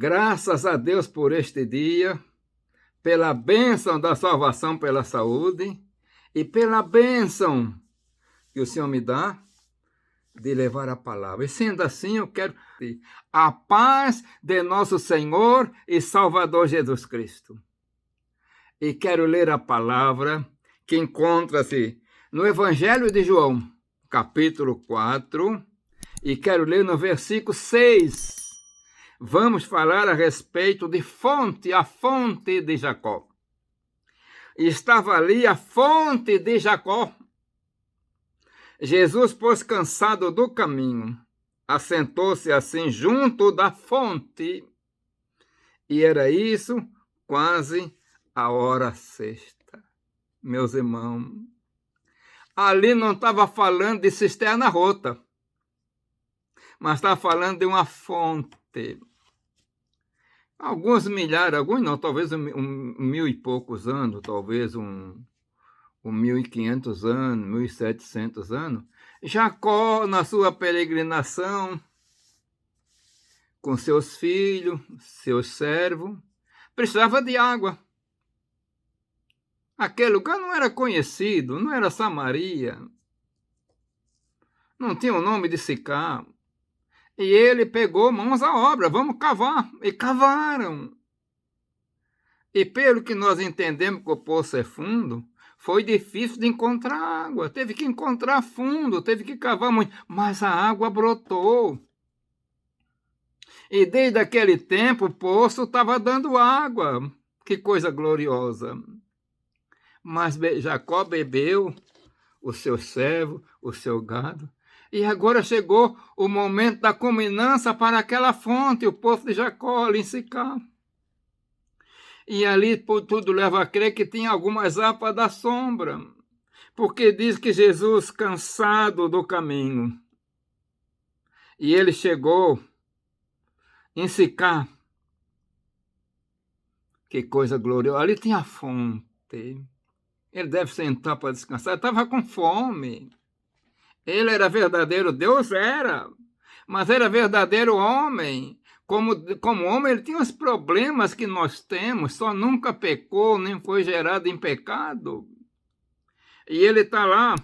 Graças a Deus por este dia, pela bênção da salvação pela saúde e pela bênção que o Senhor me dá de levar a palavra. E sendo assim, eu quero a paz de nosso Senhor e Salvador Jesus Cristo. E quero ler a palavra que encontra-se no Evangelho de João, capítulo 4, e quero ler no versículo 6. Vamos falar a respeito de fonte, a fonte de Jacó. Estava ali a fonte de Jacó. Jesus, pois cansado do caminho, assentou-se assim junto da fonte, e era isso quase a hora sexta. Meus irmãos, ali não estava falando de cisterna rota, mas estava falando de uma fonte. Alguns milhares, alguns não, talvez mil e poucos anos, talvez 1.500 anos, 1.700 anos, Jacó, na sua peregrinação, com seus filhos, seus servos, precisava de água. Aquele lugar não era conhecido, não era Samaria, não tinha o nome de Sicar. E ele pegou mãos à obra, vamos cavar. E cavaram. E pelo que nós entendemos que o poço é fundo, foi difícil de encontrar água. Teve que encontrar fundo, teve que cavar muito. Mas a água brotou. E desde aquele tempo o poço estava dando água. Que coisa gloriosa. Mas Jacó bebeu, o seu servo, o seu gado. E agora chegou o momento da culminância para aquela fonte, o poço de Jacó, ali em Sicar. E ali tudo leva a crer que tinha algumas árvores da sombra, porque diz que Jesus, cansado do caminho, e ele chegou em Sicar. Que coisa gloriosa. Ali tinha a fonte. Ele deve sentar para descansar. Estava com fome. Ele era verdadeiro Deus, era, mas era verdadeiro homem. Como homem, ele tinha os problemas que nós temos, só nunca pecou, nem foi gerado em pecado. E ele está lá,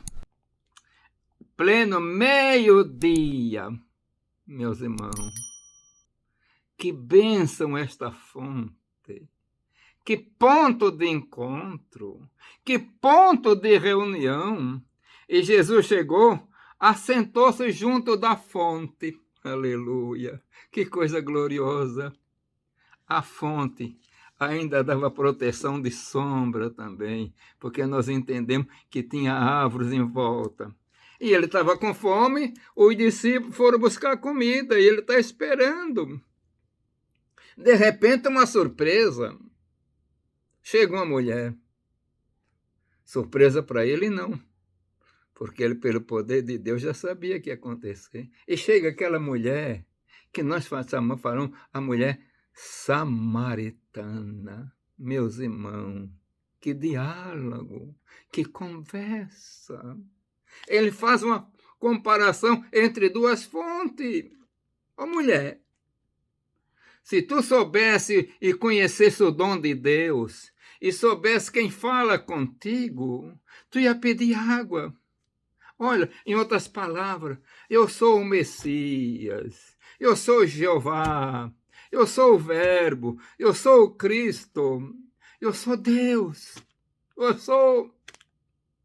pleno meio-dia, meus irmãos. Que bênção esta fonte, que ponto de encontro, que ponto de reunião. E Jesus chegou, assentou-se junto da fonte. Aleluia! Que coisa gloriosa! A fonte ainda dava proteção de sombra também, porque nós entendemos que tinha árvores em volta. E ele estava com fome, os discípulos foram buscar comida, e ele está esperando. De repente, uma surpresa. Chega uma mulher. Surpresa para ele, não. Porque ele, pelo poder de Deus, já sabia que ia acontecer. E chega aquela mulher, que nós falamos a mulher samaritana. Meus irmãos, que diálogo, que conversa. Ele faz uma comparação entre duas fontes. Ô mulher, se tu soubesse e conhecesse o dom de Deus, e soubesse quem fala contigo, tu ia pedir água. Olha, em outras palavras, eu sou o Messias, eu sou Jeová, eu sou o Verbo, eu sou o Cristo, eu sou Deus,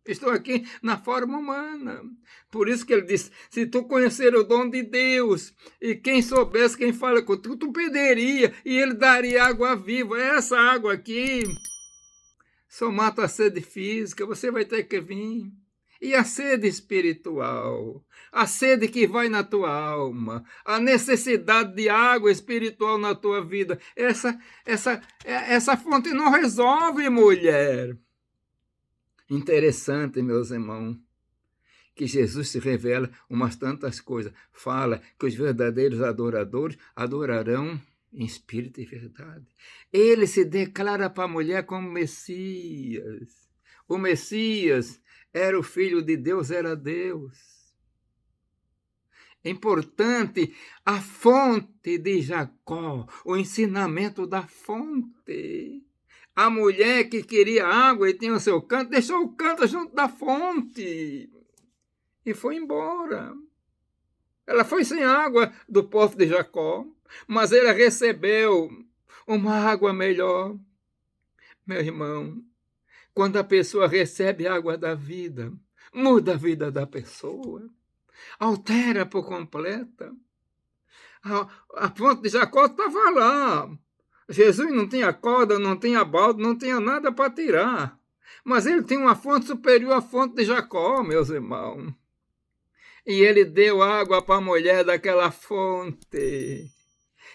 estou aqui na forma humana. Por isso que ele disse, se tu conhecer o dom de Deus, e quem soubesse quem fala contigo, tu pediria, e ele daria água viva. Essa água aqui só mata a sede física, você vai ter que vir. E a sede espiritual, a sede que vai na tua alma, a necessidade de água espiritual na tua vida, essa fonte não resolve, mulher. Interessante, meus irmãos, que Jesus se revela umas tantas coisas. Fala que os verdadeiros adoradores adorarão em espírito e verdade. Ele se declara para a mulher como Messias. O Messias era o Filho de Deus, era Deus. É importante a fonte de Jacó, o ensinamento da fonte. A mulher que queria água e tinha o seu canto, deixou o canto junto da fonte e foi embora. Ela foi sem água do poço de Jacó, mas ela recebeu uma água melhor. Meu irmão, quando a pessoa recebe a água da vida, muda a vida da pessoa, altera por completa. A fonte de Jacó estava lá. Jesus não tinha corda, não tinha balde, não tinha nada para tirar. Mas ele tem uma fonte superior à fonte de Jacó, meus irmãos. E ele deu água para a mulher daquela fonte,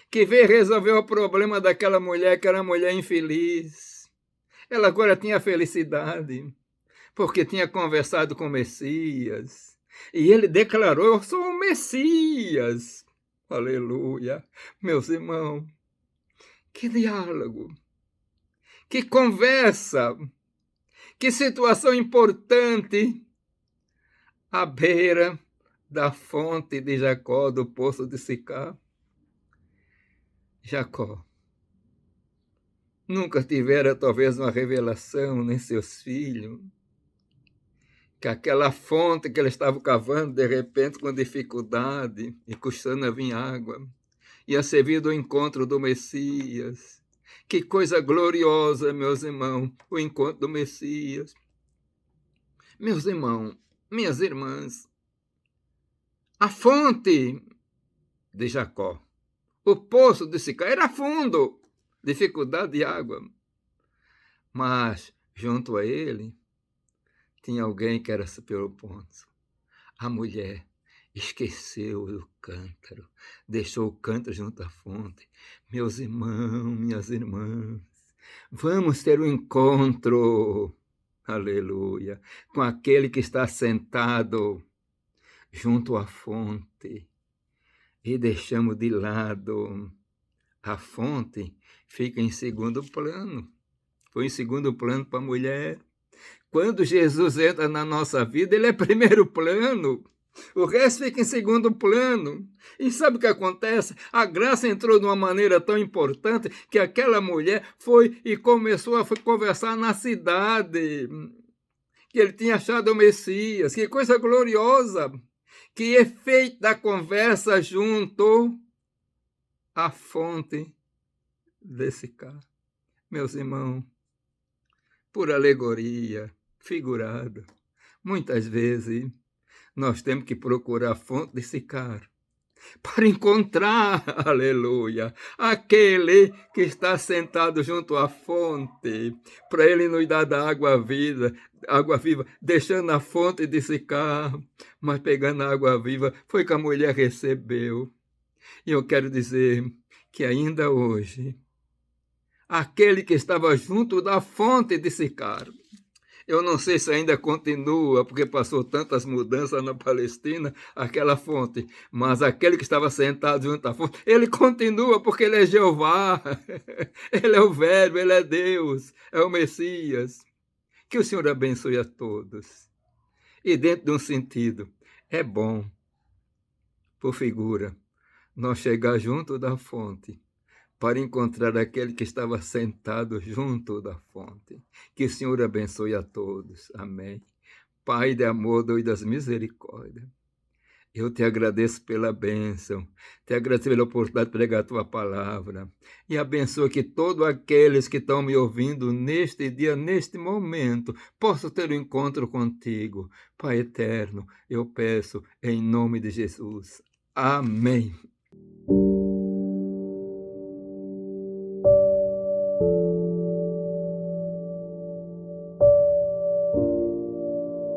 que veio resolver o problema daquela mulher, que era uma mulher infeliz. Ela agora tinha felicidade, porque tinha conversado com o Messias. E ele declarou: eu sou o Messias. Aleluia. Meus irmãos, que diálogo, que conversa, que situação importante à beira da fonte de Jacó, do poço de Sicar. Jacó nunca tivera talvez uma revelação, nem seus filhos, que aquela fonte que ele estava cavando, de repente, com dificuldade, e custando a vir água, ia servir do encontro do Messias. Que coisa gloriosa, meus irmãos, o encontro do Messias. Meus irmãos, minhas irmãs, a fonte de Jacó, o poço de Sicar, era fundo, dificuldade de água. Mas, junto a ele, tinha alguém que era superior ao ponto. A mulher esqueceu o cântaro, deixou o cântaro junto à fonte. Meus irmãos, minhas irmãs, vamos ter um encontro, aleluia, com aquele que está sentado junto à fonte. E deixamos de lado a fonte, fica em segundo plano. Foi em segundo plano para a mulher. Quando Jesus entra na nossa vida, ele é primeiro plano. O resto fica em segundo plano. E sabe o que acontece? A graça entrou de uma maneira tão importante que aquela mulher foi e começou a conversar na cidade. Que ele tinha achado o Messias. Que coisa gloriosa. Que efeito da conversa junto à fonte desse cara. Meus irmãos, por alegoria, figurado, muitas vezes nós temos que procurar a fonte desse cara para encontrar, aleluia, aquele que está sentado junto à fonte, para ele nos dar da água viva, deixando a fonte de secar, mas pegando a água viva, foi que a mulher recebeu. E eu quero dizer que ainda hoje, aquele que estava junto da fonte de Sicar, eu não sei se ainda continua, porque passou tantas mudanças na Palestina, aquela fonte. Mas aquele que estava sentado junto à fonte, ele continua, porque ele é Jeová. Ele é o Verbo, ele é Deus, é o Messias. Que o Senhor abençoe a todos. E dentro de um sentido, é bom, por figura, nós chegar junto da fonte, para encontrar aquele que estava sentado junto da fonte. Que o Senhor abençoe a todos. Amém. Pai de amor, Deus das misericórdias, eu te agradeço pela bênção, te agradeço pela oportunidade de pregar a tua palavra, e abençoa que todos aqueles que estão me ouvindo neste dia, neste momento, possam ter um encontro contigo. Pai eterno, eu peço em nome de Jesus. Amém.